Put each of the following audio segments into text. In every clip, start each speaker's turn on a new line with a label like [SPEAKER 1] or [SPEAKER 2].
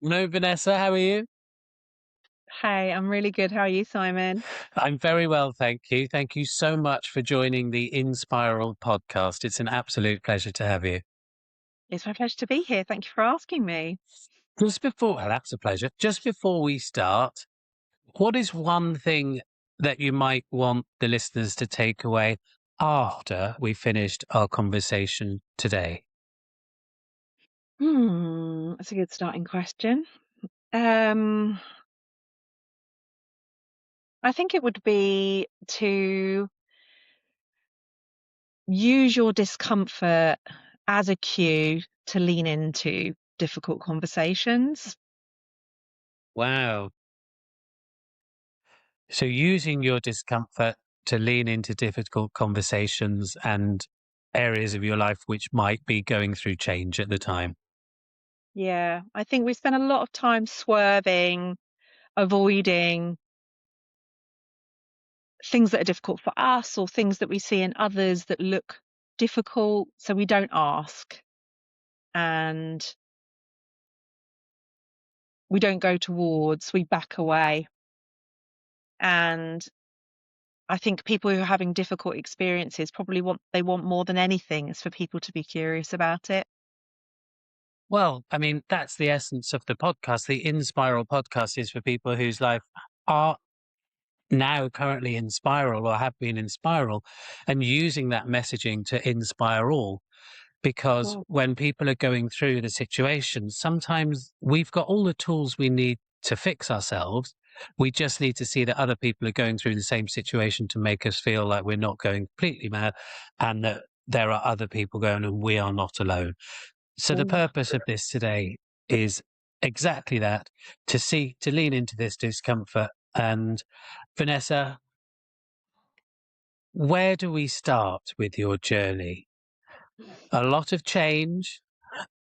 [SPEAKER 1] No, Vanessa, how are you?
[SPEAKER 2] Hey, I'm really good. How are you, Simon?
[SPEAKER 1] I'm very well, thank you. Thank you so much for joining the In Spiral podcast. It's an absolute pleasure to have you.
[SPEAKER 2] It's my pleasure to be here. Thank you for asking me.
[SPEAKER 1] That's a pleasure. Just before we start, what is one thing that you might want the listeners to take away after we finished our conversation today?
[SPEAKER 2] That's a good starting question. Um, I think it would be to use your discomfort as a cue to lean into difficult conversations.
[SPEAKER 1] Wow. So using your discomfort to lean into difficult conversations and areas of your life which might be going through change at the time.
[SPEAKER 2] Yeah, I think we spend a lot of time swerving, avoiding things that are difficult for us or things that we see in others that look difficult, so we don't ask. And we don't go towards, we back away. And I think people who are having difficult experiences probably want more than anything is for people to be curious about it.
[SPEAKER 1] Well, I mean, that's the essence of the podcast. The In Spiral podcast is for people whose life are now currently in spiral or have been in spiral, and using that messaging to inspire all. Because
[SPEAKER 2] Mm.
[SPEAKER 1] when people are going through the situation, sometimes we've got all the tools we need to fix ourselves. We just need to see that other people are going through the same situation to make us feel like we're not going completely mad and that there are other people going and we are not alone. So the
[SPEAKER 2] Mm.
[SPEAKER 1] purpose of this today is exactly that, to lean into this discomfort. And Vanessa, where do we start with your journey? A lot of change,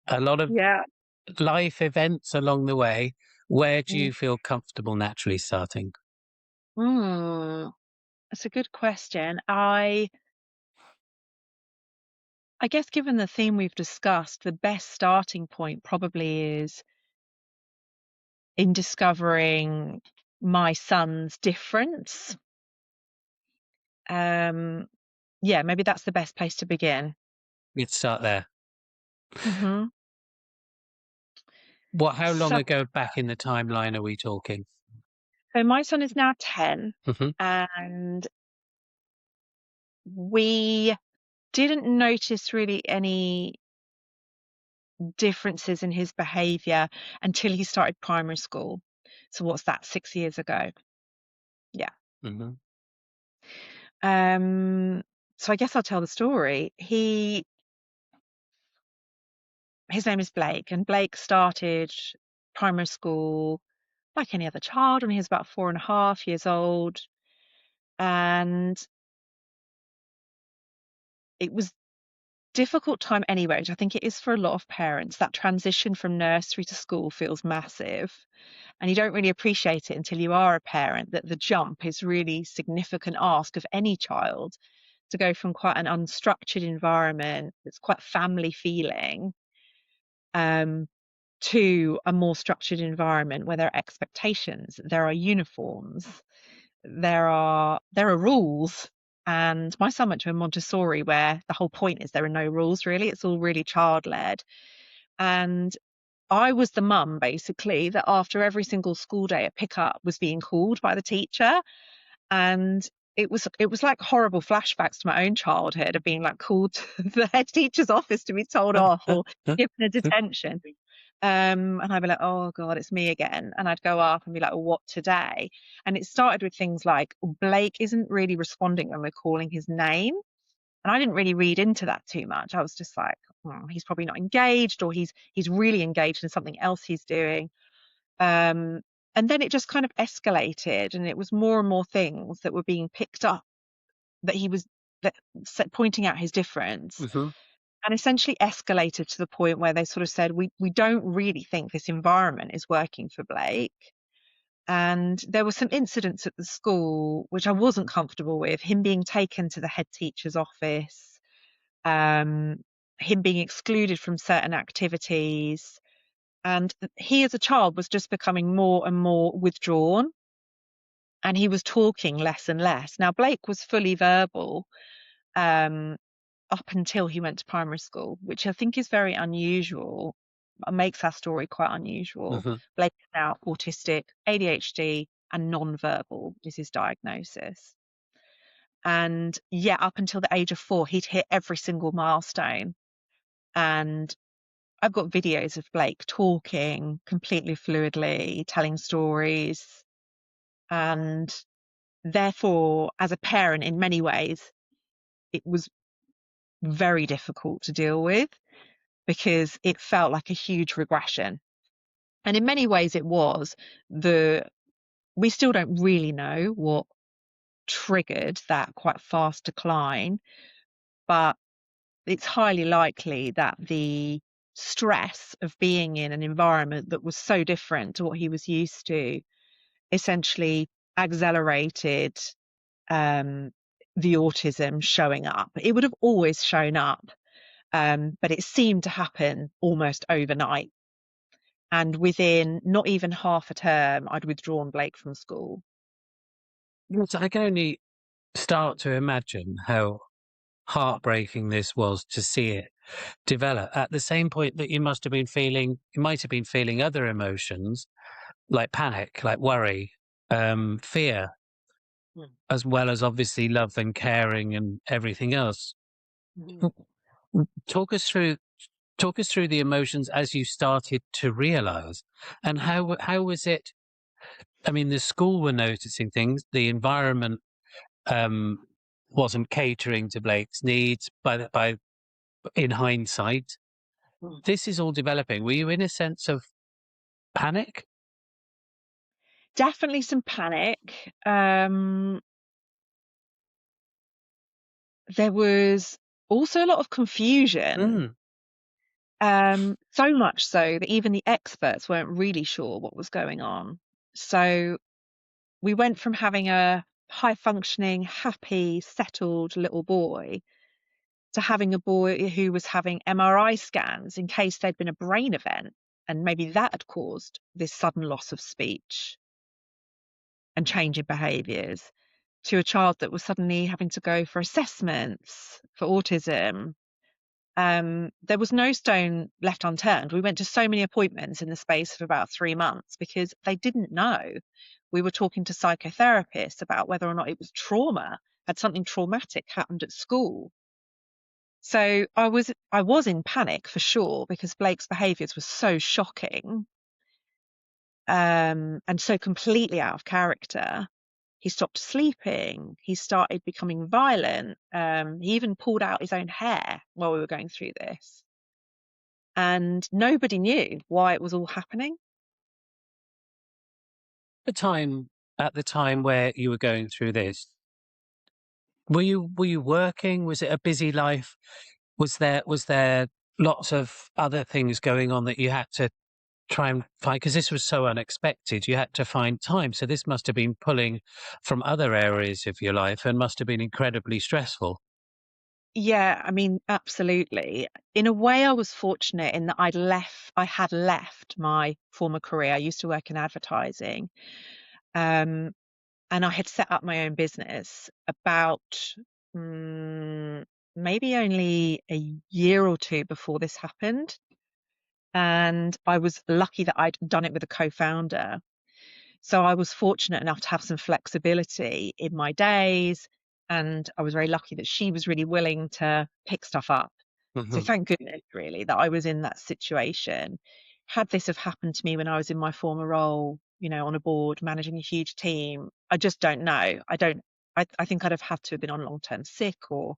[SPEAKER 1] a lot of
[SPEAKER 2] Yeah.
[SPEAKER 1] life events along the way. Where do
[SPEAKER 2] Mm.
[SPEAKER 1] you feel comfortable naturally starting?
[SPEAKER 2] Mm. That's a good question. I guess given the theme we've discussed, the best starting point probably is in discovering my son's difference. Um, yeah, maybe that's the best place to begin.
[SPEAKER 1] Let's start there.
[SPEAKER 2] Hmm.
[SPEAKER 1] How long
[SPEAKER 2] So,
[SPEAKER 1] ago back in the timeline are we talking?
[SPEAKER 2] so my son is now 10,
[SPEAKER 1] Hmm.
[SPEAKER 2] and we didn't notice really any differences in his behavior until he started primary school. So what's that, 6 years ago? Yeah.
[SPEAKER 1] Hmm.
[SPEAKER 2] Um, so I guess I'll tell the story. His name is Blake, and Blake started primary school like any other child when he was about 4.5 years old. And it was difficult time anyway, which I think it is for a lot of parents. That transition from nursery to school feels massive, and you don't really appreciate it until you are a parent, that the jump is really significant ask of any child to go from quite an unstructured environment that's quite family feeling, um, to a more structured environment where there are expectations, there are uniforms, there are rules. And my son went to a Montessori where the whole point is there are no rules really. It's all really child led. And I was the mum basically that after every single school day at pickup was being called by the teacher. And it was like horrible flashbacks to my own childhood of being like called to the head teacher's office to be told off or given a detention. And I'd be like, oh God, it's me again. And I'd go up and be like, oh, what today? And it started with things like Blake isn't really responding when we're calling his name. And I didn't really read into that too much. I was just like, he's probably not engaged, or he's really engaged in something else he's doing. Um, and then it just kind of escalated, and it was more and more things that were being picked up that he was that pointing out his difference,
[SPEAKER 1] Hmm.
[SPEAKER 2] and essentially escalated to the point where they sort of said, we don't really think this environment is working for Blake. And there were some incidents at the school which I wasn't comfortable with, him being taken to the head teacher's office, um, him being excluded from certain activities, And he, as a child, was just becoming more and more withdrawn, and he was talking less and less. Now, Blake was fully verbal um, up until he went to primary school, which I think is very unusual. Makes our story quite unusual.
[SPEAKER 1] Mhm.
[SPEAKER 2] Blake is now autistic, ADHD, and non-verbal is his diagnosis. And yeah, up until the age of 4, he'd hit every single milestone. And I've got videos of Blake talking completely fluidly, telling stories. And therefore, as a parent, in many ways, it was very difficult to deal with because it felt like a huge regression. And in many ways, it was. We still don't really know what triggered that quite fast decline, but it's highly likely that the stress of being in an environment that was so different to what he was used to essentially accelerated um, the autism showing up. It would have always shown up, but it seemed to happen almost overnight. And within not even half a term, I'd withdrawn Blake from school.
[SPEAKER 1] Yes, I can only start to imagine how heartbreaking this was to see it develop at the same point that you might have been feeling other emotions like panic, like worry, fear,
[SPEAKER 2] Mm.
[SPEAKER 1] as well as obviously love and caring and everything else.
[SPEAKER 2] Mhm.
[SPEAKER 1] W- Talk us through the emotions as you started to realize, and how was it? I mean, the school were noticing things, the environment um, wasn't catering to Blake's needs by in hindsight.
[SPEAKER 2] Mm.
[SPEAKER 1] This is all developing. Were you in a sense of panic?
[SPEAKER 2] Definitely some panic. There was also a lot of confusion.
[SPEAKER 1] Mm.
[SPEAKER 2] So much so that even the experts weren't really sure what was going on. So we went from having a high functioning, happy, settled little boy to having a boy who was having MRI scans in case there'd been a brain event. And maybe that had caused this sudden loss of speech and change in behaviours, to a child that was suddenly having to go for assessments for autism. There was no stone left unturned. We went to so many appointments in the space of about 3 months because they didn't know. We were talking to psychotherapists about whether or not it was trauma, had something traumatic happened at school. So I was in panic for sure because Blake's behaviours were so shocking, and so completely out of character. He stopped sleeping. He started becoming violent. He even pulled out his own hair while we were going through this. And nobody knew why it was all happening.
[SPEAKER 1] The time At the time where you were going through this, were you working? Was it a busy life? Was there lots of other things going on that you had to try and find? Because this was so unexpected, you had to find time. So this must have been pulling from other areas of your life and must have been incredibly stressful.
[SPEAKER 2] Yeah, I mean, absolutely. In a way, I was fortunate in that I had left my former career. I used to work in advertising. Um, and I had set up my own business about mm, maybe only a year or two before this happened. And I was lucky that I'd done it with a co-founder. So I was fortunate enough to have some flexibility in my days. And I was very lucky that she was really willing to pick stuff up. So
[SPEAKER 1] Mhm.
[SPEAKER 2] thank goodness, really, that I was in that situation. Had this have happened to me when I was in my former role, on a board managing a huge team, I just don't know. I think I'd have had to have been on long-term sick or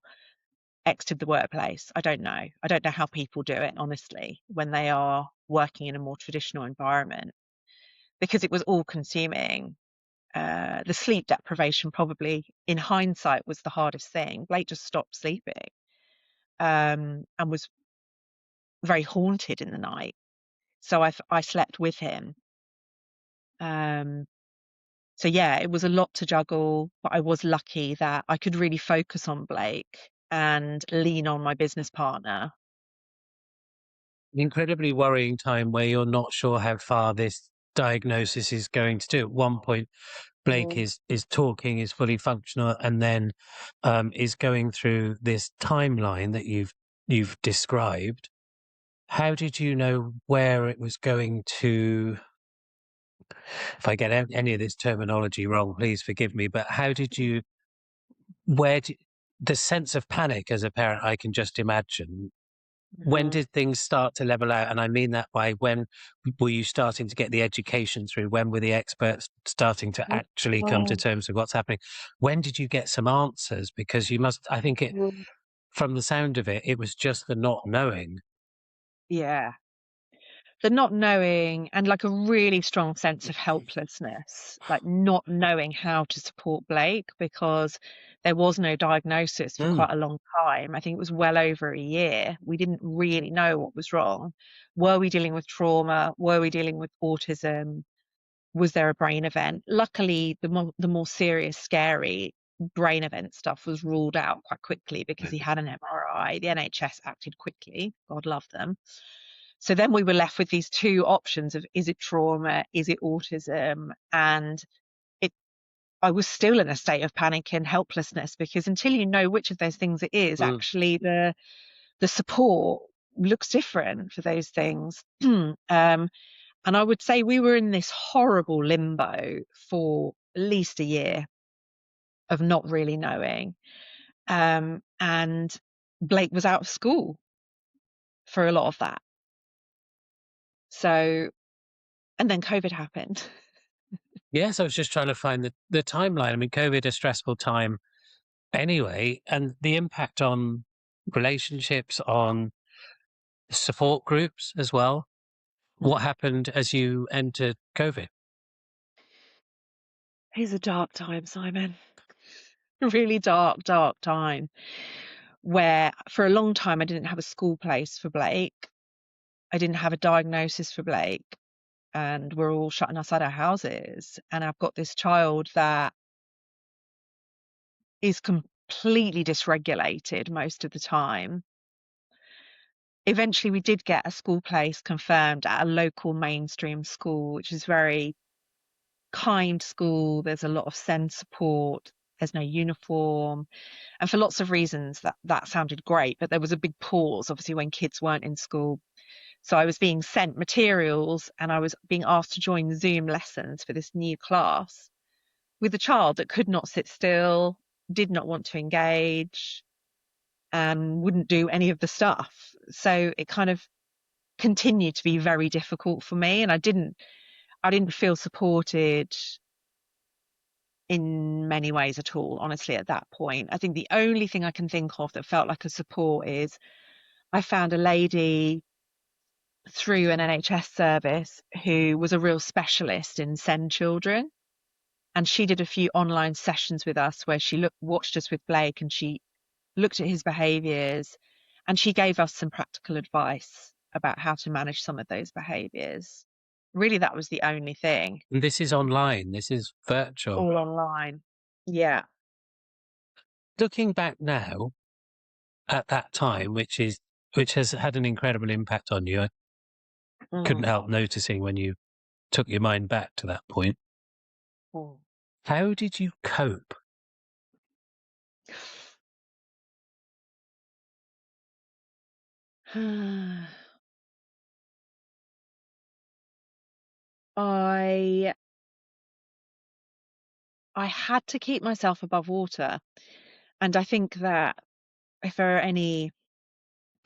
[SPEAKER 2] exited the workplace. I don't know. I don't know how people do it, honestly, when they are working in a more traditional environment because it was all consuming. The sleep deprivation probably in hindsight was the hardest thing. Blake just stopped sleeping and was very haunted in the night. So I slept with him. Um, so yeah, it was a lot to juggle, but I was lucky that I could really focus on Blake and lean on my business partner.
[SPEAKER 1] an incredibly worrying time where you're not sure how far this diagnosis is going to do. At one point, Blake
[SPEAKER 2] Mm.
[SPEAKER 1] is talking, is fully functional, and then is going through this timeline that you've described. How did you know where it was going to? If I get any of this terminology wrong, please forgive me. But how did you? Where did the sense of panic as a parent? I can just imagine. When
[SPEAKER 2] Mhm.
[SPEAKER 1] did things start to level out? And I mean that by when were you starting to get the education through? When were the experts starting to actually come to
[SPEAKER 2] Oh,
[SPEAKER 1] terms with what's happening? When did you get some answers? Because you must, I think it,
[SPEAKER 2] mm.
[SPEAKER 1] from the sound of it, it was just the not knowing.
[SPEAKER 2] Yeah. The not knowing and like a really strong sense of helplessness, like not knowing how to support Blake because there was no diagnosis for
[SPEAKER 1] Mm,
[SPEAKER 2] quite a long time. I think it was well over a year. We didn't really know what was wrong. Were we dealing with trauma? Were we dealing with autism? Was there a brain event? Luckily, the more serious, scary brain event stuff was ruled out quite quickly because he had an MRI. The NHS acted quickly. God love them. So then we were left with these two options of is it trauma, is it autism? And it I was still in a state of panic and helplessness because until you know which of those things it is,
[SPEAKER 1] mm.
[SPEAKER 2] actually the support looks different for those things. And I would say we were in this horrible limbo for at least a year of not really knowing. And Blake was out of school for a lot of that. So, and then COVID happened.
[SPEAKER 1] Yes, I was just trying to find the timeline. I mean, COVID, a stressful time anyway, and the impact on relationships, on support groups as well. What happened as you entered COVID?
[SPEAKER 2] It's a dark time, Simon. Really dark, dark time where for a long time I didn't have a school place for Blake. I didn't have a diagnosis for Blake, and we're all shutting outside our houses. And I've got this child that is completely dysregulated most of the time. Eventually, we did get a school place confirmed at a local mainstream school, which is very kind school. There's a lot of SEND support. There's no uniform. And for lots of reasons, that sounded great. But there was a big pause, obviously, when kids weren't in school. So I was being sent materials and I was being asked to join Zoom lessons for this new class with a child that could not sit still, did not want to engage, and wouldn't do any of the stuff. So it kind of continued to be very difficult for me. And I didn't feel supported in many ways at all, honestly, at that point. I think the only thing I can think of that felt like a support is I found a lady through an NHS service who was a real specialist in SEND children. And she did a few online sessions with us where she watched us with Blake and she looked at his behaviors and she gave us some practical advice about how to manage some of those behaviors. Really, that was the only thing.
[SPEAKER 1] And this is online, this is virtual.
[SPEAKER 2] All online. Yeah.
[SPEAKER 1] Looking back now at that time, which has had an incredible impact on you, I couldn't
[SPEAKER 2] Mm.
[SPEAKER 1] help noticing when you took your mind back to that point.
[SPEAKER 2] Mm.
[SPEAKER 1] How did you cope?
[SPEAKER 2] I I had to keep myself above water. And I think that if there are any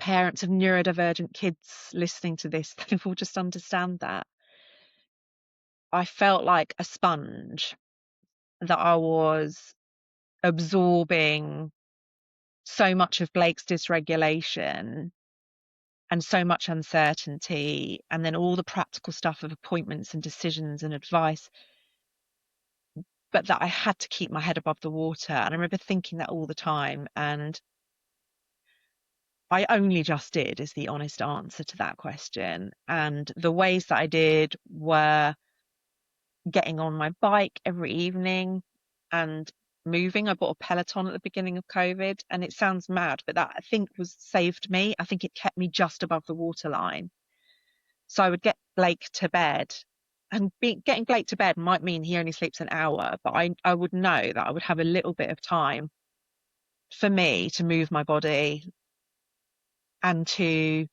[SPEAKER 2] parents of neurodivergent kids listening to this, they will just understand that. I felt like a sponge, that I was absorbing so much of Blake's dysregulation and so much uncertainty, and then all the practical stuff of appointments and decisions and advice, but that I had to keep my head above the water. And I remember thinking that all the time. And I only just did, is the honest answer to that question. And the ways that I did were getting on my bike every evening and moving. I bought a Peloton at the beginning of COVID, and it sounds mad, but that I think was saved me. I think it kept me just above the waterline. So I would get Blake to bed, and getting Blake to bed might mean he only sleeps an hour, but I would know that I would have a little bit of time for me to move my body and to,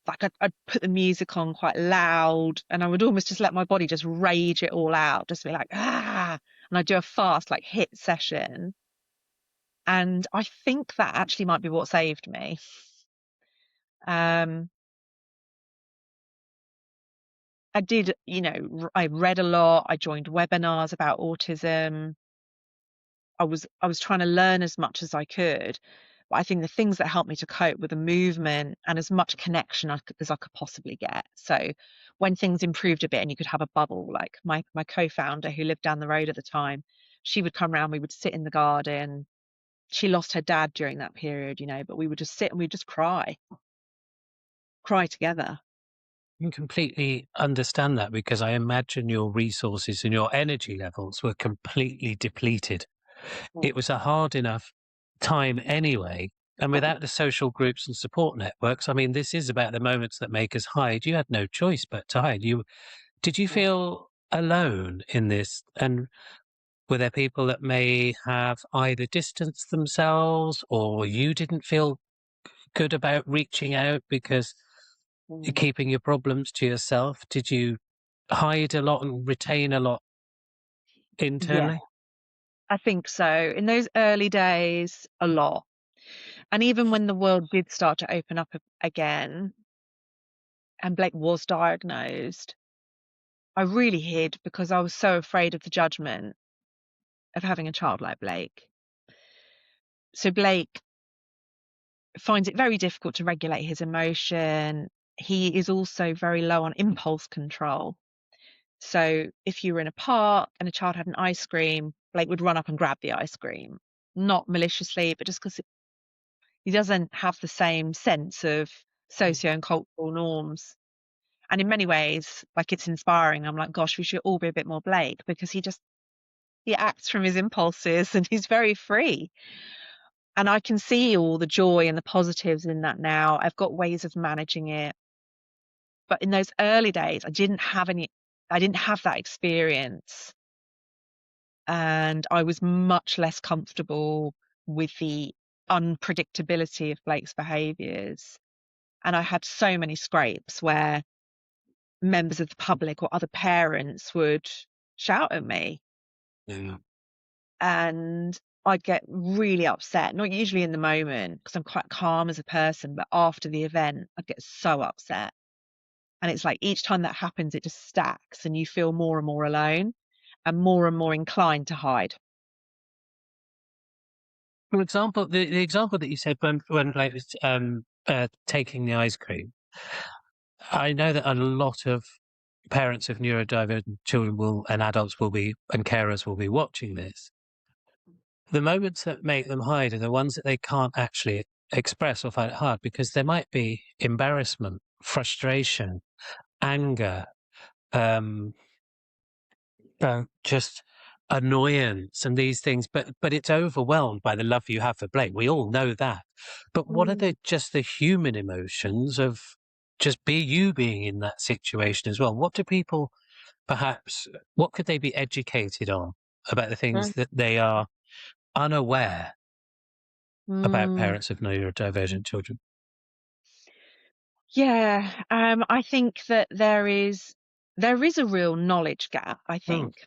[SPEAKER 2] like, I'd put the music on quite loud, and I would almost just let my body just rage it all out, just be like, ah, and I'd do a fast, like, hit session. And I think that actually might be what saved me. Um, I did, I read a lot. I joined webinars about autism. I was trying to learn as much as I could. But I think the things that helped me to cope were the movement and as much connection as I could possibly get. So when things improved a bit and you could have a bubble, like my co-founder who lived down the road at the time, she would come around, we would sit in the garden. She lost her dad during that period, but we would just sit and we'd just cry together.
[SPEAKER 1] I can completely understand that, because I imagine your resources and your energy levels were completely depleted. It was a hard enough time anyway. And without the social groups and support networks, I mean, this is about the moments that make us hide. You had no choice but to hide. Did you feel alone in this? And were there people that may have either distanced themselves, or you didn't feel good about reaching out because you're
[SPEAKER 2] Mm.
[SPEAKER 1] keeping your problems to yourself? Did you hide a lot and retain a lot
[SPEAKER 2] Yeah,
[SPEAKER 1] internally?
[SPEAKER 2] I think so. In those early days, a lot. And even when the world did start to open up again and Blake was diagnosed, I really hid because I was so afraid of the judgment of having a child like Blake. So Blake finds it very difficult to regulate his emotion. He is also very low on impulse control. So if you were in a park and a child had an ice cream, Blake would run up and grab the ice cream, not maliciously, but just because he doesn't have the same sense of socio and cultural norms. And in many ways, like, it's inspiring. I'm like, gosh, we should all be a bit more Blake, because he acts from his impulses and he's very free. And I can see all the joy and the positives in that now. I've got ways of managing it. But in those early days, I didn't have that experience. And I was much less comfortable with the unpredictability of Blake's behaviors. And I had so many scrapes where members of the public or other parents would shout at me,
[SPEAKER 1] Yeah.
[SPEAKER 2] and I'd get really upset, not usually in the moment because I'm quite calm as a person, but after the event, I'd get so upset. And it's like each time that happens, it just stacks and you feel more and more alone and more inclined to hide.
[SPEAKER 1] For example, the example that you said when Blake was taking the ice cream, I know that a lot of parents of neurodivergent children and adults and carers will be watching this. The moments that make them hide are the ones that they can't actually express or find it hard, because there might be embarrassment, frustration, anger, um, just annoyance and these things, but it's overwhelmed by the love you have for Blake. We all know that. But what are
[SPEAKER 2] Mm.
[SPEAKER 1] the human emotions of just being in that situation as well? What do people perhaps, what could they be educated on about the things that they are unaware about
[SPEAKER 2] Mm.
[SPEAKER 1] parents of neurodivergent children?
[SPEAKER 2] Yeah, I think that there is a real knowledge gap, I
[SPEAKER 1] Mm.
[SPEAKER 2] think,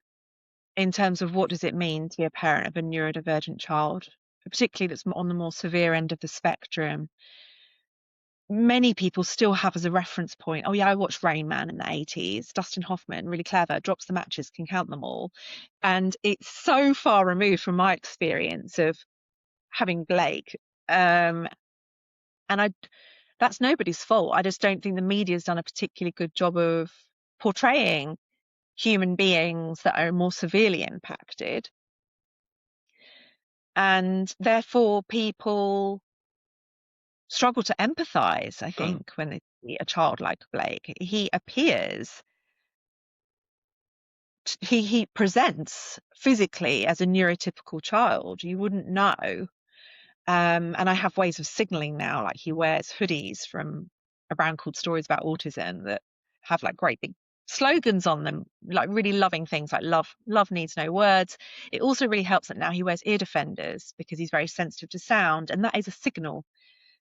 [SPEAKER 2] in terms of what does it mean to be a parent of a neurodivergent child, particularly that's on the more severe end of the spectrum. Many people still have as a reference point, oh yeah, I watched Rain Man in the 80s. Dustin Hoffman, really clever, drops the matches, can count them all. And it's so far removed from my experience of having Blake. Um, and that's nobody's fault. I just don't think the media's done a particularly good job of portraying human beings that are more severely impacted. And therefore people struggle to empathize, I
[SPEAKER 1] Mm.
[SPEAKER 2] think, when they see a child like Blake. He appears, he presents physically as a neurotypical child. You wouldn't know. And I have ways of signaling now, like he wears hoodies from a brand called Stories About Autism that have like great big slogans on them, like really loving things like love needs no words. It also really helps that now he wears ear defenders because he's very sensitive to sound, and that is a signal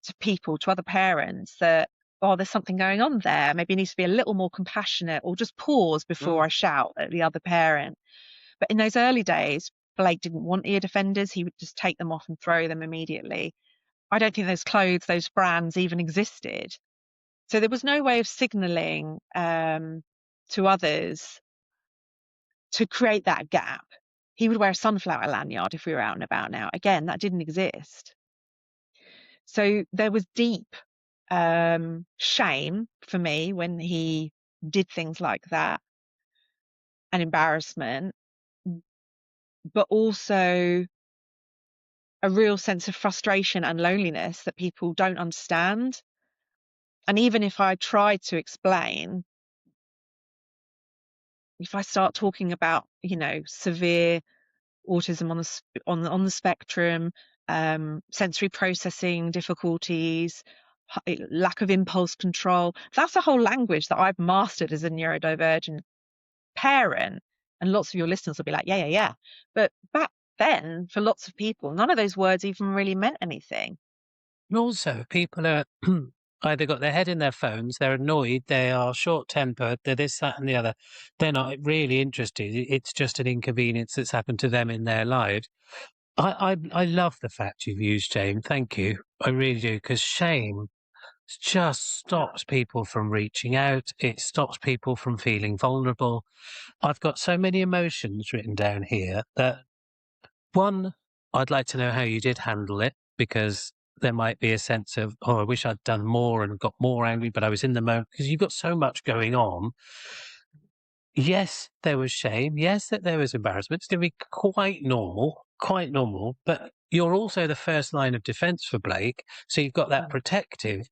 [SPEAKER 2] to people, to other parents, that, oh, there's something going on there. Maybe he needs to be a little more compassionate, or just pause before I shout at the other parent. But in those early days, Blake didn't want ear defenders. He would just take them off and throw them immediately. I don't think those clothes, those brands even existed. So there was no way of signaling to others to create that gap. He would wear a sunflower lanyard if we were out and about now. Again, that didn't exist. So there was deep shame for me when he did things like that, and embarrassment, but also a real sense of frustration and loneliness that people don't understand. And even if I tried to explain, if I start talking about, severe autism on the spectrum, sensory processing difficulties, lack of impulse control, that's a whole language that I've mastered as a neurodivergent parent. And lots of your listeners will be like, yeah, yeah, yeah. But back then, for lots of people, none of those words even really meant anything.
[SPEAKER 1] Also, people are either got their head in their phones, they're annoyed, they are short-tempered, they're this, that, and the other. They're not really interested. It's just an inconvenience that's happened to them in their lives. I love the fact you've used shame. Thank you. I really do, because shame just stops people from reaching out. It stops people from feeling vulnerable. I've got so many emotions written down here that, one, I'd like to know how you did handle it, because there might be a sense of, oh, I wish I'd done more and got more angry, but I was in the moment, because you've got so much going on. Yes, there was shame. Yes, that there was embarrassment. It's going to be quite normal. But you're also the first line of defense for Blake. So you've got that protective.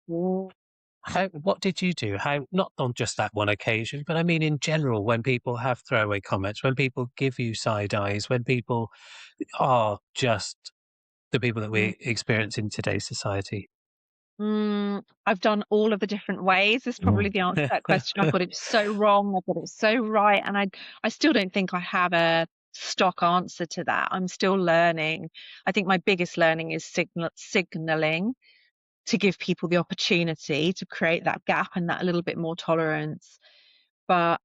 [SPEAKER 1] What did you do? How, not on just that one occasion, but I mean in general, when people have throwaway comments, when people give you side eyes, when people are just the people that we experience in today's society?
[SPEAKER 2] I've done all of the different ways is probably the answer to that question. I've got it so wrong, I've got it so right, and I still don't think I have a stock answer to that. I'm still learning. I think my biggest learning is signaling to give people the opportunity to create that gap and that little bit more tolerance. But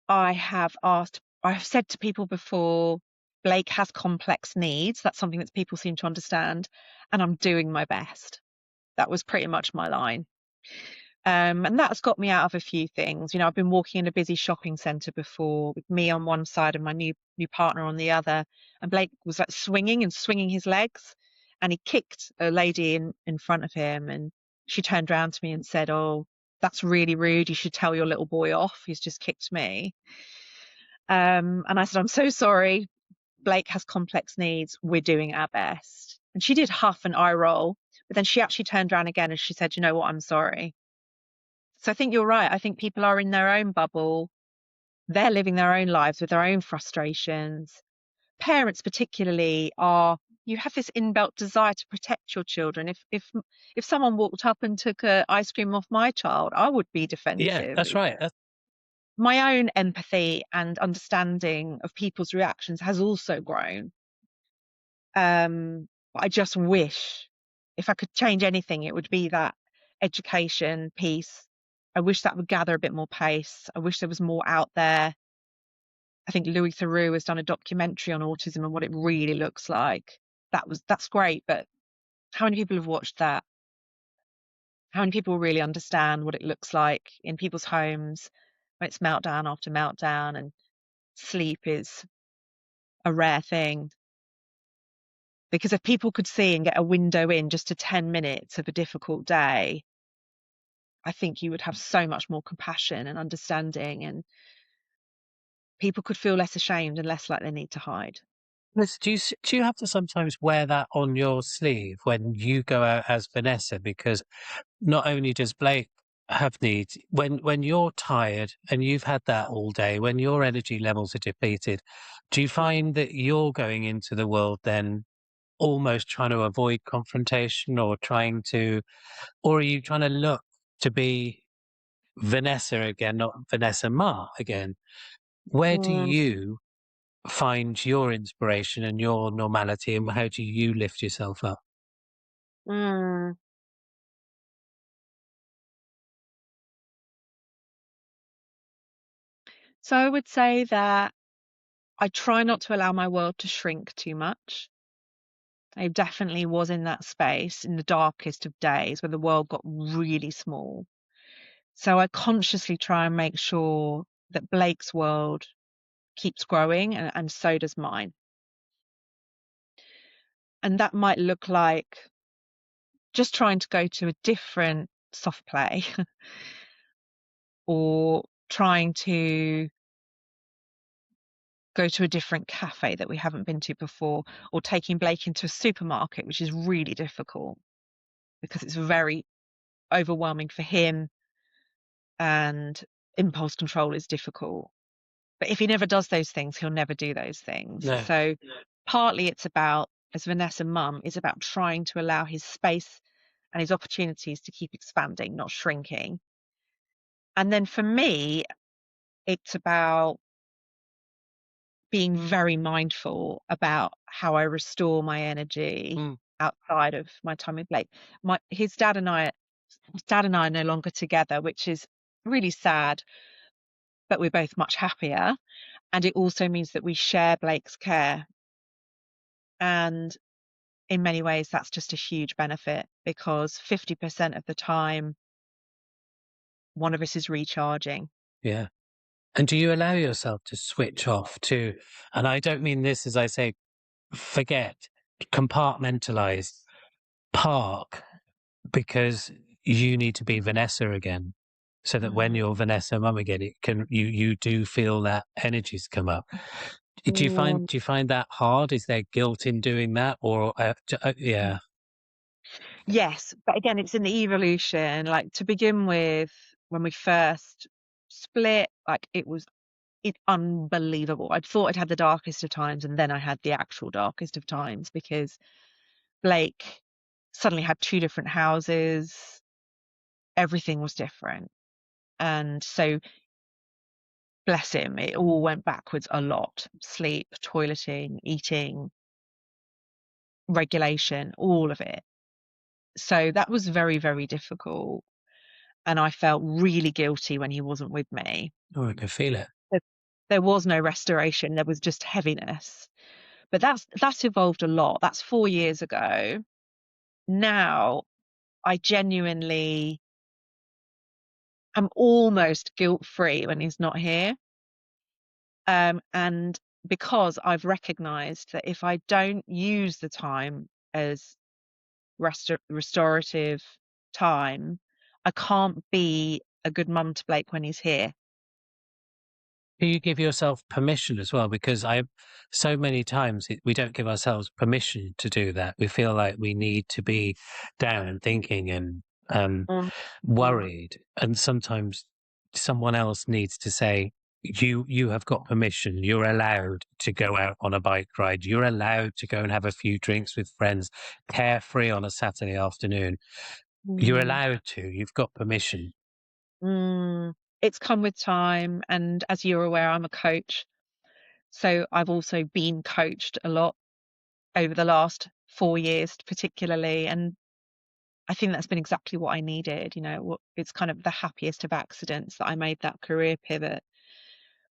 [SPEAKER 2] I've said to people before, Blake has complex needs. That's something that people seem to understand, and I'm doing my best. That was pretty much my line. And that's got me out of a few things. I've been walking in a busy shopping centre before with me on one side and my new partner on the other. And Blake was like swinging his legs, and he kicked a lady in front of him. And she turned around to me and said, "Oh, that's really rude. You should tell your little boy off. He's just kicked me." And I said, "I'm so sorry. Blake has complex needs. We're doing our best." And she did huff and eye roll, but then she actually turned around again and she said, "You know what? I'm sorry." So I think you're right. I think people are in their own bubble. They're living their own lives with their own frustrations. Parents particularly you have this inbuilt desire to protect your children. If someone walked up and took a ice cream off my child, I would be
[SPEAKER 1] Yeah,
[SPEAKER 2] defensive.
[SPEAKER 1] that's right.
[SPEAKER 2] My own empathy and understanding of people's reactions has also grown. But I just wish, if I could change anything, it would be that education piece. I wish that would gather a bit more pace. I wish there was more out there. I think Louis Theroux has done a documentary on autism and what it really looks like. That's great, but how many people have watched that? How many people really understand what it looks like in people's homes when it's meltdown after meltdown and sleep is a rare thing? Because if people could see and get a window in just to 10 minutes of a difficult day, I think you would have so much more compassion and understanding, and people could feel less ashamed and less like they need to hide.
[SPEAKER 1] Listen, do you have to sometimes wear that on your sleeve when you go out as Vanessa? Because not only does Blake have needs, when you're tired and you've had that all day, when your energy levels are depleted, do you find that you're going into the world then almost trying to avoid confrontation, or or are you trying to look to be Vanessa again, not Vanessa Ma again? Where do
[SPEAKER 2] Mm,
[SPEAKER 1] you find your inspiration and your normality, and how do you lift yourself up?
[SPEAKER 2] mm. So I would say that I try not to allow my world to shrink too much. I definitely was in that space in the darkest of days where the world got really small. So I consciously try and make sure that Blake's world keeps growing, and so does mine. And that might look like just trying to go to a different soft play or trying to go to a different cafe that we haven't been to before, or taking Blake into a supermarket, which is really difficult because it's very overwhelming for him and impulse control is difficult. But if he never does those things, he'll never do those things.
[SPEAKER 1] No.
[SPEAKER 2] So partly it's about, as Vanessa mum, is about trying to allow his space and his opportunities to keep expanding, not shrinking. And then for me, it's about being very mindful about how I restore my energy
[SPEAKER 1] Mm.
[SPEAKER 2] outside of my time with Blake. His dad and I are no longer together, which is really sad, but we're both much happier. And it also means that we share Blake's care. And in many ways, that's just a huge benefit because 50% of the time, one of us is recharging.
[SPEAKER 1] Yeah. And do you allow yourself to switch off too? And I don't mean this as I say, forget, compartmentalize, park, because you need to be Vanessa again. So that when
[SPEAKER 2] Mm.
[SPEAKER 1] you're Vanessa mum again, you do feel that energy's come up.
[SPEAKER 2] Mm.
[SPEAKER 1] Do you find that hard? Is there guilt in doing that, or yeah,
[SPEAKER 2] Yes, but again, it's in the evolution. Like to begin with, when we first split, like it unbelievable. I thought I'd had the darkest of times, and then I had the actual darkest of times because Blake suddenly had two different houses. Everything was different. And so, bless him, it all went backwards a lot. Sleep, toileting, eating, regulation, all of it. So that was very, very difficult. And I felt really guilty when he wasn't with me.
[SPEAKER 1] oh, I can feel it.
[SPEAKER 2] There there was no restoration, there was just heaviness. But that's evolved a lot. That's 4 years ago. Now, I genuinely am almost guilt-free when he's not here. And because I've recognized that if I don't use the time as restorative time, I can't be a good mum to Blake when he's here.
[SPEAKER 1] Do you give yourself permission as well? Because so many times we don't give ourselves permission to do that. We feel like we need to be down and thinking and
[SPEAKER 2] Mm, mm,
[SPEAKER 1] worried, and sometimes someone else needs to say, you have got permission. You're allowed to go out on a bike ride. You're allowed to go and have a few drinks with friends, carefree on a Saturday afternoon. You're
[SPEAKER 2] mm,
[SPEAKER 1] allowed to. You've got permission.
[SPEAKER 2] mm. It's come with time, and as you're aware, I'm a coach, so I've also been coached a lot over the last 4 years particularly, and I think that's been exactly what I needed. It's kind of the happiest of accidents that I made that career pivot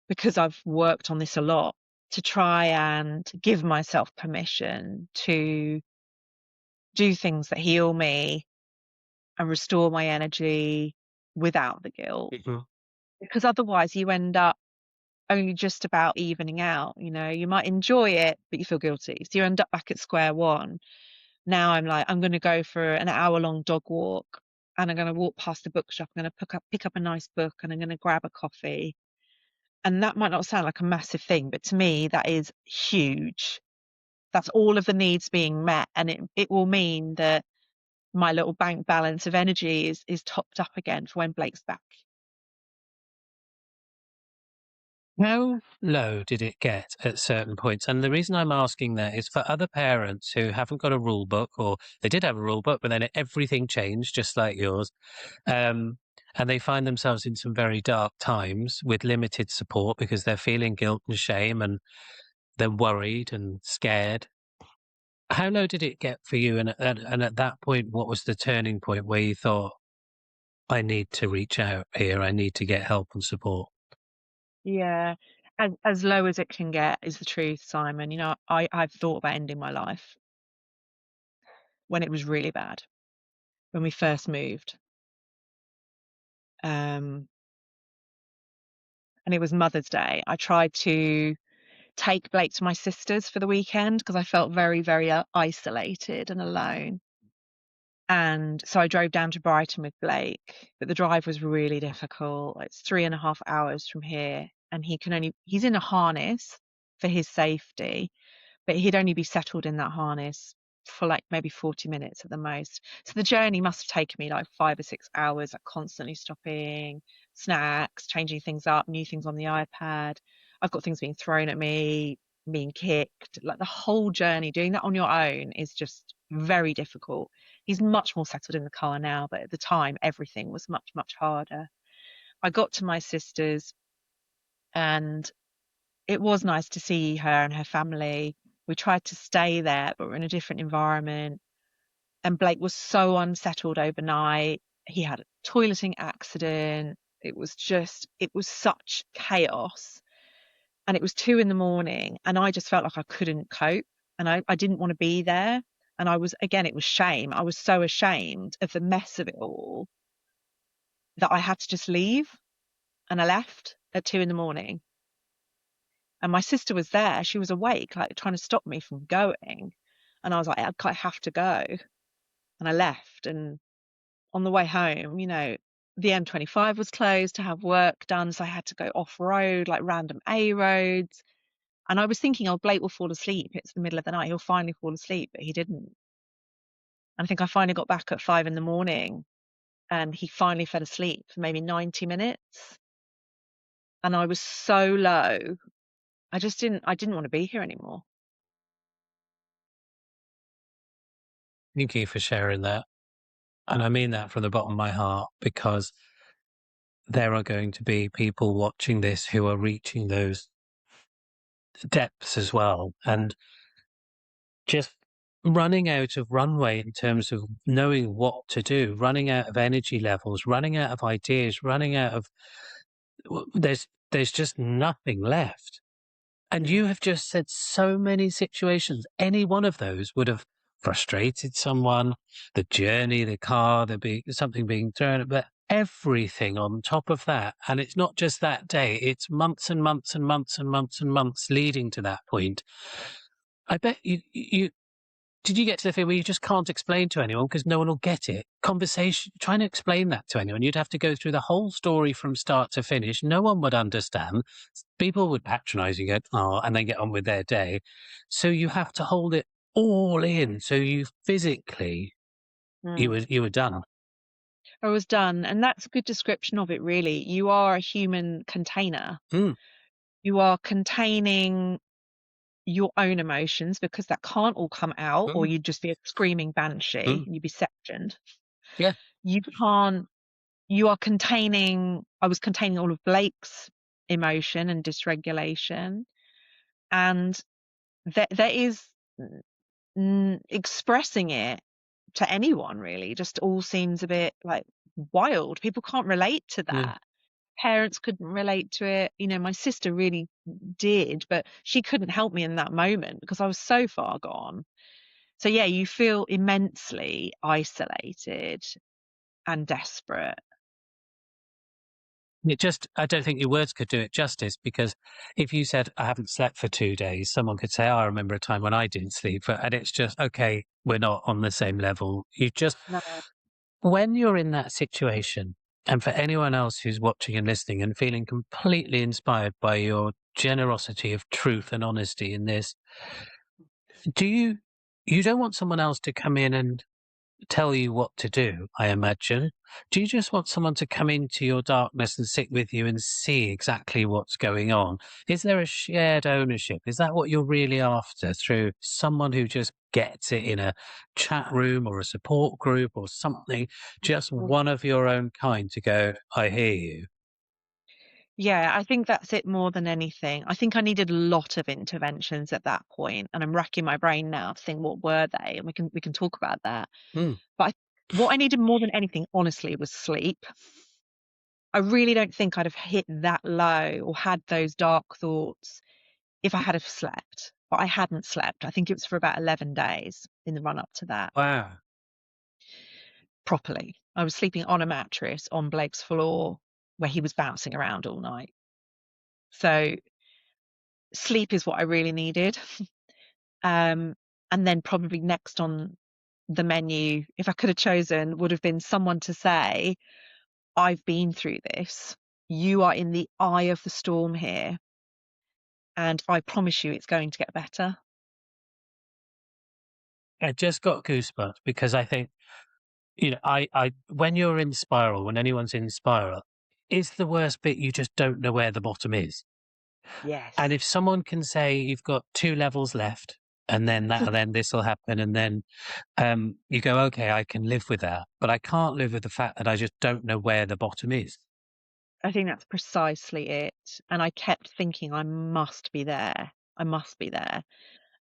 [SPEAKER 2] because I've worked on this a lot to try and give myself permission to do things that heal me and restore my energy without the guilt.
[SPEAKER 1] Mhm.
[SPEAKER 2] Because otherwise you end up only just about evening out. You might enjoy it, but you feel guilty. So you end up back at square one. Now I'm like, I'm going to go for an hour-long dog walk and I'm going to walk past the bookshop. I'm going to pick up a nice book and I'm going to grab a coffee. And that might not sound like a massive thing, but to me, that is huge. That's all of the needs being met. And it will mean that my little bank balance of energy is topped up again for when Blake's back.
[SPEAKER 1] How low did it get at certain points? And the reason I'm asking that is for other parents who haven't got a rule book, or they did have a rule book, but then everything changed, just like yours. Um, and they find themselves in some very dark times with limited support because they're feeling guilt and shame and they're worried and scared. How low did it get for you? And at that point, what was the turning point where you thought, I need to reach out here, I need to get help and support?
[SPEAKER 2] Yeah. As low as it can get is the truth, Simon. I've thought about ending my life when it was really bad, when we first moved. Um, and it was Mother's Day. I tried to take Blake to my sister's for the weekend because I felt very, very isolated and alone. And so I drove down to Brighton with Blake, but the drive was really difficult. It's 3.5 hours from here, and he's in a harness for his safety, but he'd only be settled in that harness for like maybe 40 minutes at the most. So the journey must have taken me like 5 or 6 hours, like constantly stopping, snacks, changing things up, new things on the iPad. I've got things being thrown at me, being kicked. Like the whole journey, doing that on your own is just very difficult. He's much more settled in the car now, but at the time, everything was much, much harder. I got to my sister's, and it was nice to see her and her family. We tried to stay there, but we're in a different environment. And Blake was so unsettled overnight. He had a toileting accident. It was such chaos. And it was 2 in the morning, and I just felt like I couldn't cope. And I didn't want to be there. And again, it was shame. I was so ashamed of the mess of it all that I had to just leave. And I left at 2 in the morning. And my sister was there. She was awake, like trying to stop me from going. And I was like, I have to go. And I left. And on the way home, the M25 was closed to have work done. So I had to go off road, like random A roads. And I was thinking, oh, Blake will fall asleep. It's the middle of the night. He'll finally fall asleep. But he didn't. And I think I finally got back at 5 in the morning, and he finally fell asleep for maybe 90 minutes. And I was so low. I didn't want to be here anymore.
[SPEAKER 1] Thank you for sharing that. And I mean that from the bottom of my heart, because there are going to be people watching this who are reaching those depths as well. And just running out of runway in terms of knowing what to do, running out of energy levels, running out of ideas, running out of there's just nothing left. And
[SPEAKER 2] Mm.
[SPEAKER 1] you have just said so many situations. Any one of those would have frustrated someone, the journey, the car, something being thrown, but everything on top of that. And it's not just that day, it's months and months and months and months and months leading to that point. I bet you did you get to the thing where you just can't explain to anyone because no one will get it? Conversation, trying to explain that to anyone, you'd have to go through the whole story from start to finish. No one would understand. People would patronize you, go, oh, and then get on with their day. So you have to hold it all in. So you physically,
[SPEAKER 2] Mm.
[SPEAKER 1] you were done.
[SPEAKER 2] I was done. And that's a good description of it, really. You are a human container.
[SPEAKER 1] Mm,
[SPEAKER 2] You are containing your own emotions because that can't all come out, or
[SPEAKER 1] mm,
[SPEAKER 2] you'd just be a screaming banshee
[SPEAKER 1] mm.
[SPEAKER 2] and you'd be sectioned.
[SPEAKER 1] Yeah.
[SPEAKER 2] You can't, I was containing all of Blake's emotion and dysregulation. And there is expressing it to anyone really just all seems a bit like wild. People can't relate to
[SPEAKER 1] Yeah.
[SPEAKER 2] that. Parents couldn't relate to it. My sister really did, but she couldn't help me in that moment because I was so far gone. So yeah, you feel immensely isolated and desperate.
[SPEAKER 1] I don't think your words could do it justice, because if you said, I haven't slept for 2 days, someone could say, oh, I remember a time when I didn't sleep. And it's just, okay, we're not on the same level.
[SPEAKER 2] No.
[SPEAKER 1] When you're in that situation, and for anyone else who's watching and listening and feeling completely inspired by your generosity of truth and honesty in this, you don't want someone else to come in and tell you what to do, I imagine. Do you just want someone to come into your darkness and sit with you and see exactly what's going on? Is there a shared ownership? Is that what you're really after, through someone who just gets it in a chat room or a support group or something, just one of your own kind to go, I hear you?
[SPEAKER 2] Yeah, I think that's it more than anything. I think I needed a lot of interventions at that point, and I'm racking my brain now to think what were they, and we can talk about that.
[SPEAKER 1] Hmm.
[SPEAKER 2] But what I needed more than anything, honestly, was sleep. I really don't think I'd have hit that low or had those dark thoughts if I had have slept. But I hadn't slept. I think it was for about 11 days in the run up to that
[SPEAKER 1] Wow.
[SPEAKER 2] properly. I was sleeping on a mattress on Blake's floor where he was bouncing around all night. So sleep is what I really needed. Um, and then probably next on the menu, if I could have chosen, would have been someone to say, I've been through this. You are in the eye of the storm here. And I promise you it's going to get better.
[SPEAKER 1] I just got goosebumps because I think, when you're in spiral, when anyone's in spiral, is the worst bit you just don't know where the bottom is. And
[SPEAKER 2] Yes.
[SPEAKER 1] if someone can say you've got 2 levels left, and then this will happen, and then you go, okay, I can live with that, but I can't live with the fact that I just don't know where the bottom is.
[SPEAKER 2] I think that's precisely it. And I kept thinking, I must be there. I must be there.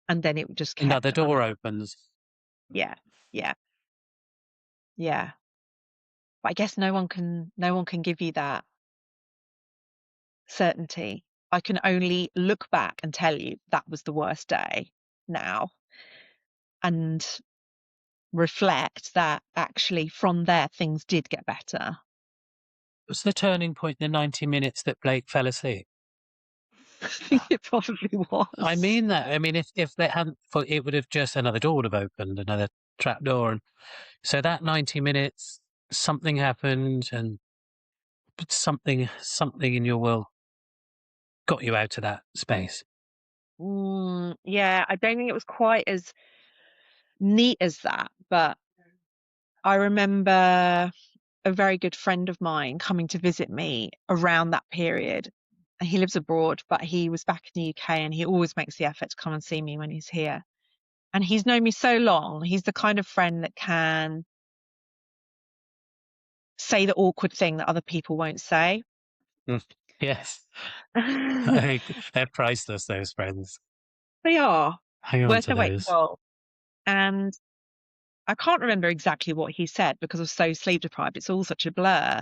[SPEAKER 2] And then it just
[SPEAKER 1] Another
[SPEAKER 2] kept
[SPEAKER 1] door opens.
[SPEAKER 2] yeah, yeah, yeah. But I guess no one can give you that certainty. I can only look back and tell you that was the worst day now and reflect that actually from there things did get better.
[SPEAKER 1] What's the turning point in the 90 minutes that Blake fell asleep?
[SPEAKER 2] I think it probably
[SPEAKER 1] I
[SPEAKER 2] was.
[SPEAKER 1] mean that. I mean, if they hadn't, it would have just another door would have opened, another trap door, and so that 90 minutes, something happened, and something in your world got you out of that space.
[SPEAKER 2] Yeah, I don't think it was quite as neat as that, but I remember a very good friend of mine coming to visit me around that period. He lives abroad, but he was back in the UK and he always makes the effort to come and see me when he's here. And he's known me so long. He's the kind of friend that can say the awkward thing that other people won't say.
[SPEAKER 1] Mm. Yes. They're priceless, those friends.
[SPEAKER 2] They are
[SPEAKER 1] Hang on
[SPEAKER 2] worth
[SPEAKER 1] to
[SPEAKER 2] their weight in
[SPEAKER 1] those.
[SPEAKER 2] gold. And I can't remember exactly what he said because I was so sleep deprived. It's all such a blur.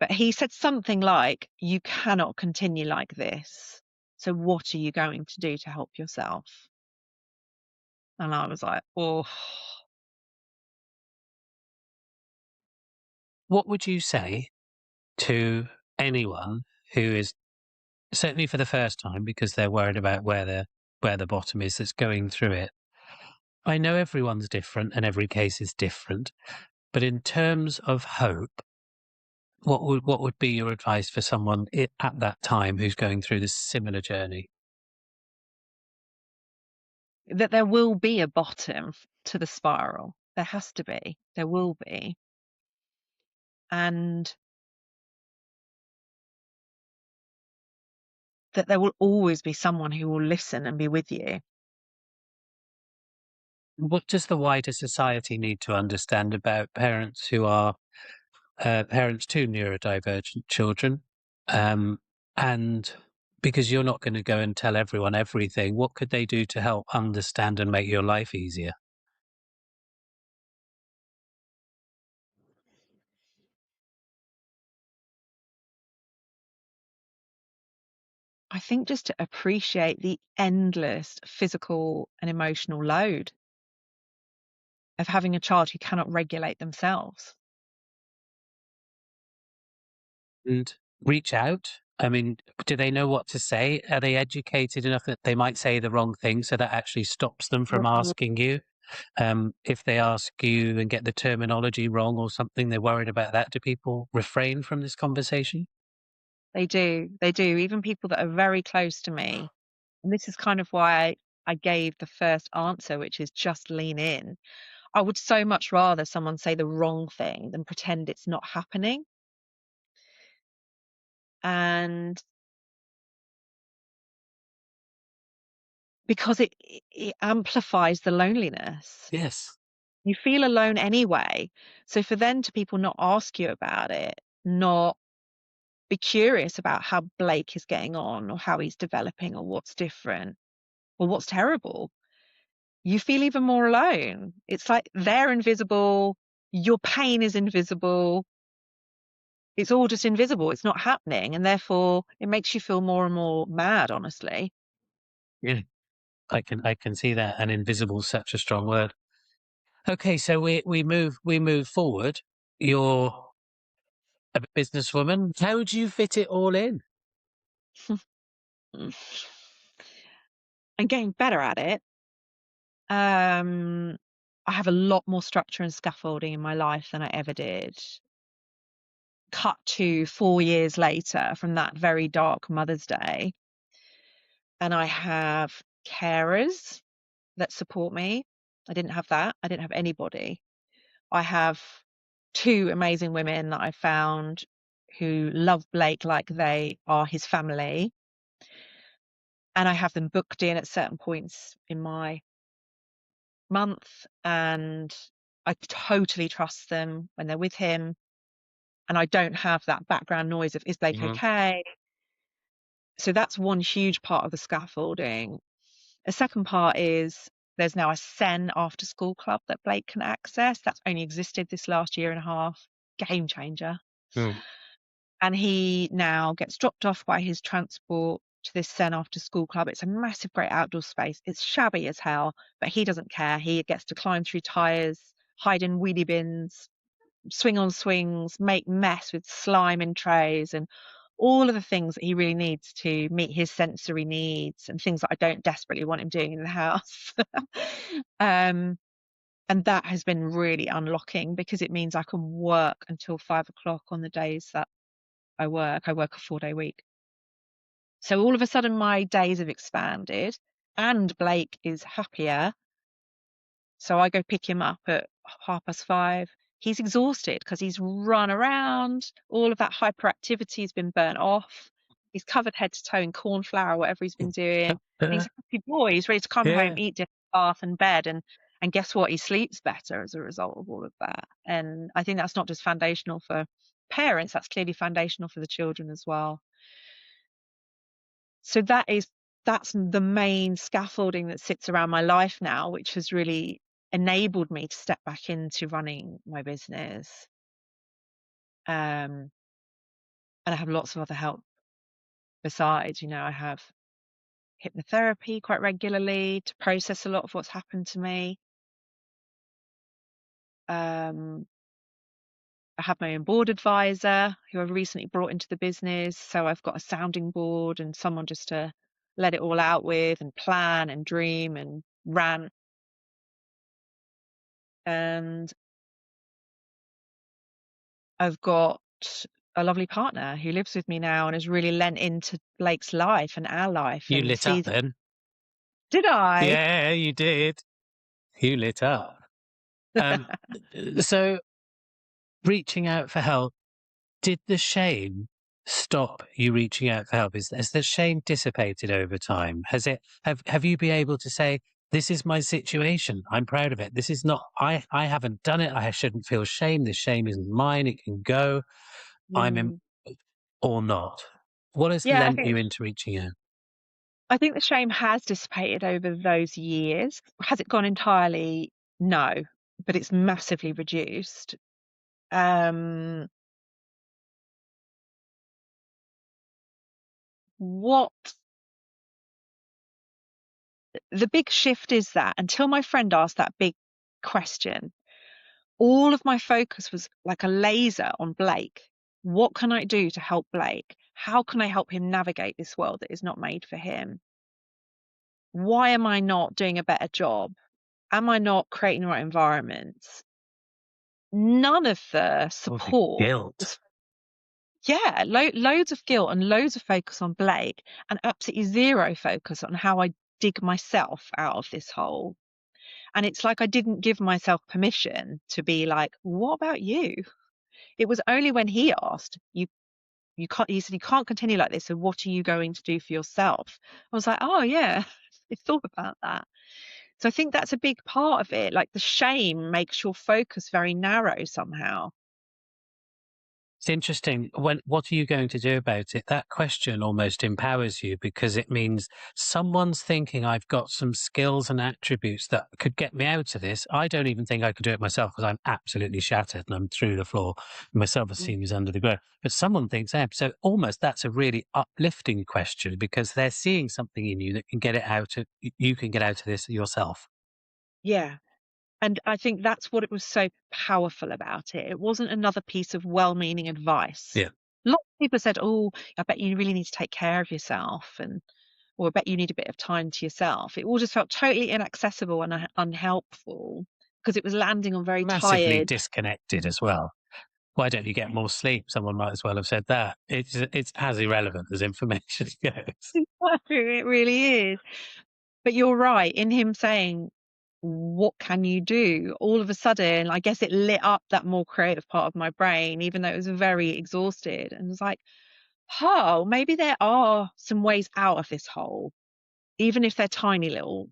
[SPEAKER 2] But he said something like, you cannot continue like this. So what are you going to do to help yourself? And I was like, oh,
[SPEAKER 1] What would you say to anyone who is, certainly for the first time, because they're worried about where the bottom is, that's going through it? I know everyone's different and every case is different, but in terms of hope, what would be your advice for someone at that time who's going through this similar journey?
[SPEAKER 2] that there will be a bottom to the spiral. There has to be. There will be. And that there will always be someone who will listen and be with you.
[SPEAKER 1] What does the wider society need to understand about parents who are parents to neurodivergent children? Um, and because you're not going to go and tell everyone everything, what could they do to help understand and make your life easier?
[SPEAKER 2] I think just to appreciate the endless physical and emotional load of having a child who cannot regulate themselves.
[SPEAKER 1] And reach out. I mean, do they know what to say? Are they educated enough that they might say the wrong thing, so that actually stops them from asking you? If they ask you and get the terminology wrong or something, they're worried about that. Do people refrain from this conversation?
[SPEAKER 2] They do. They do. Even people that are very close to me. And this is kind of why I gave the first answer, which is just lean in. I would so much rather someone say the wrong thing than pretend it's not happening. And because it amplifies the loneliness.
[SPEAKER 1] Yes.
[SPEAKER 2] You feel alone anyway. So for then to people not ask you about it, not be curious about how Blake is getting on or how he's developing or what's different or what's terrible, you feel even more alone. It's like they're invisible, your pain is invisible. It's all just invisible. It's not happening. And therefore it makes you feel more and more mad, honestly.
[SPEAKER 1] Yeah. I can see that. And invisible is such a strong word. Okay, so we move forward. You're a businesswoman. How do you fit it all in?
[SPEAKER 2] I'm getting better at it. I have a lot more structure and scaffolding in my life than I ever did. Cut to 4 years later from that very dark Mother's Day, and I have carers that support me. I didn't have that. I didn't have anybody. I have 2 amazing women that I found who love Blake like they are his family, and I have them booked in at certain points in my month, and I totally trust them when they're with him, and I don't have that background noise of, "Is Blake
[SPEAKER 1] Mhm.
[SPEAKER 2] okay?" So that's one huge part of the scaffolding. A second part is there's now a SEN after school club that Blake can access. That's only existed this last year and a half. Game changer.
[SPEAKER 1] Mm.
[SPEAKER 2] And he now gets dropped off by his transport to this SEN after school club. It's a massive, great outdoor space. It's shabby as hell, but he doesn't care. He gets to climb through tyres, hide in wheelie bins, swing on swings, make mess with slime in trays, and all of the things that he really needs to meet his sensory needs and things that I don't desperately want him doing in the house. um, and that has been really unlocking because it means I can work until 5 o'clock on the days that I work. I work a 4-day week. So all of a sudden my days have expanded and Blake is happier. So I go pick him up at 5:30. He's exhausted because he's run around. All of that hyperactivity has been burnt off. He's covered head to toe in corn flour, whatever he's been doing. And he's a happy boy. He's ready to come home,
[SPEAKER 1] Yeah.
[SPEAKER 2] eat dinner, bath, and bed. And guess what? He sleeps better as a result of all of that. And I think that's not just foundational for parents, that's clearly foundational for the children as well. So that's the main scaffolding that sits around my life now, which has really enabled me to step back into running my business. And I have lots of other help besides. I have hypnotherapy quite regularly to process a lot of what's happened to me. Um, I have my own board advisor who I've recently brought into the business. So I've got a sounding board and someone just to let it all out with and plan and dream and rant. And I've got a lovely partner who lives with me now and has really lent into Blake's life and our life
[SPEAKER 1] You
[SPEAKER 2] and
[SPEAKER 1] lit up
[SPEAKER 2] sees.
[SPEAKER 1] then.
[SPEAKER 2] Did I?
[SPEAKER 1] Yeah, you did. You lit up. Um, so reaching out for help, did the shame stop you reaching out for help? Has the shame dissipated over time? Have you been able to say, this is my situation. I'm proud of it. This is not, I haven't done it. I shouldn't feel shame. This shame isn't mine. It can go. I'm in,
[SPEAKER 2] Mm.
[SPEAKER 1] or not. What has
[SPEAKER 2] Yeah,
[SPEAKER 1] lent you into reaching out?
[SPEAKER 2] I think the shame has dissipated over those years. Has it gone entirely? No, but it's massively reduced. Um, what the big shift is that until my friend asked that big question, all of my focus was like a laser on Blake. What can I do to help Blake? How can I help him navigate this world that is not made for him? Why am I not doing a better job? Am I not creating the right environments? None of the
[SPEAKER 1] Oh, the
[SPEAKER 2] support
[SPEAKER 1] guilt.
[SPEAKER 2] was, yeah, loads of guilt and loads of focus on Blake and absolutely zero focus on how I dig myself out of this hole. And it's like I didn't give myself permission to be like, "What about you?" It was only when he asked, "You can't," he said, "You can't continue like this, so what are you going to do for yourself?" I was like, "Oh, yeah, I thought about that." So I think that's a big part of it, like, the shame makes your focus very narrow somehow.
[SPEAKER 1] It's interesting. What are you going to do about it? That question almost empowers you because it means someone's thinking I've got some skills and attributes that could get me out of this. I don't even think I could do it myself because I'm absolutely shattered and I'm through the floor. My
[SPEAKER 2] Mm.
[SPEAKER 1] self-esteem is under the ground. But someone thinks I am. So almost that's a really uplifting question because they're seeing something in you that can get it out of you can get out of this yourself.
[SPEAKER 2] Yeah. And I think that's what it was so powerful about it. It wasn't another piece of well-meaning advice.
[SPEAKER 1] Yeah.
[SPEAKER 2] Lots of people said, "Oh, I bet you really need to take care of yourself," and or "I bet you need a bit of time to yourself." It all just felt totally inaccessible and unhelpful because it was landing on very
[SPEAKER 1] Massively
[SPEAKER 2] tired.
[SPEAKER 1] disconnected as well. Why don't you get more sleep? Someone might as well have said that. It's as irrelevant as information goes.
[SPEAKER 2] It really is. But you're right, in him saying, "What can you do?" All of a sudden, I guess it lit up that more creative part of my brain, even though it was very exhausted, and was like, "Oh, maybe there are some ways out of this hole, even if they're tiny little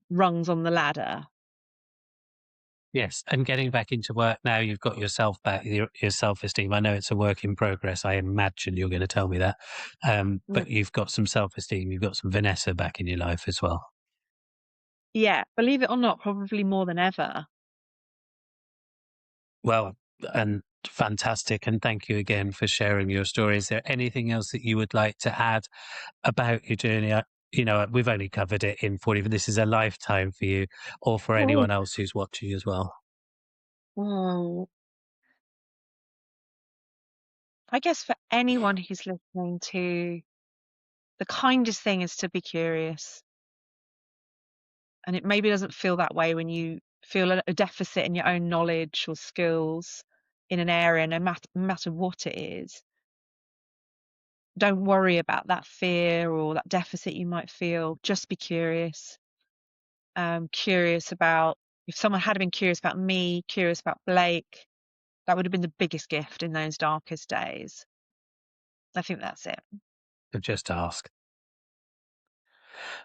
[SPEAKER 2] rungs on the ladder."
[SPEAKER 1] Yes, and getting back into work now, you've got yourself back, your self-esteem. I know it's a work in progress. I imagine you're going to tell me that,
[SPEAKER 2] Mm.
[SPEAKER 1] but you've got some self-esteem. You've got some Vanessa back in your life as well.
[SPEAKER 2] Yeah, believe it or not, probably more than ever.
[SPEAKER 1] Well, and fantastic, and thank you again for sharing your story. Is there anything else that you would like to add about your journey? We've only covered it in 40, but this is a lifetime for you or for
[SPEAKER 2] Oh.
[SPEAKER 1] anyone else who's watching as well.
[SPEAKER 2] Oh, I guess for anyone who's listening to, the kindest thing is to be curious. And it maybe doesn't feel that way when you feel a deficit in your own knowledge or skills in an area, no matter what it is. Don't worry about that fear or that deficit you might feel. Just be curious. Curious about, if someone had been curious about me, curious about Blake, that would have been the biggest gift in those darkest days. I think that's it.
[SPEAKER 1] So just ask.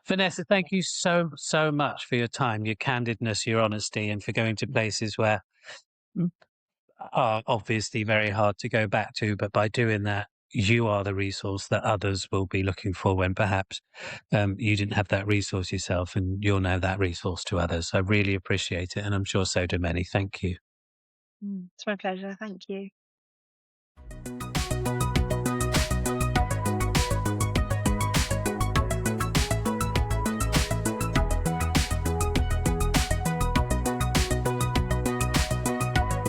[SPEAKER 1] Vanessa, thank you so, so much for your time, your candidness, your honesty, and for going to places where mm, are obviously very hard to go back to. But by doing that, you are the resource that others will be looking for when perhaps you didn't have that resource yourself, and you're now that resource to others. I really appreciate it, and I'm sure so do many. Thank you.
[SPEAKER 2] It's my pleasure. Thank you.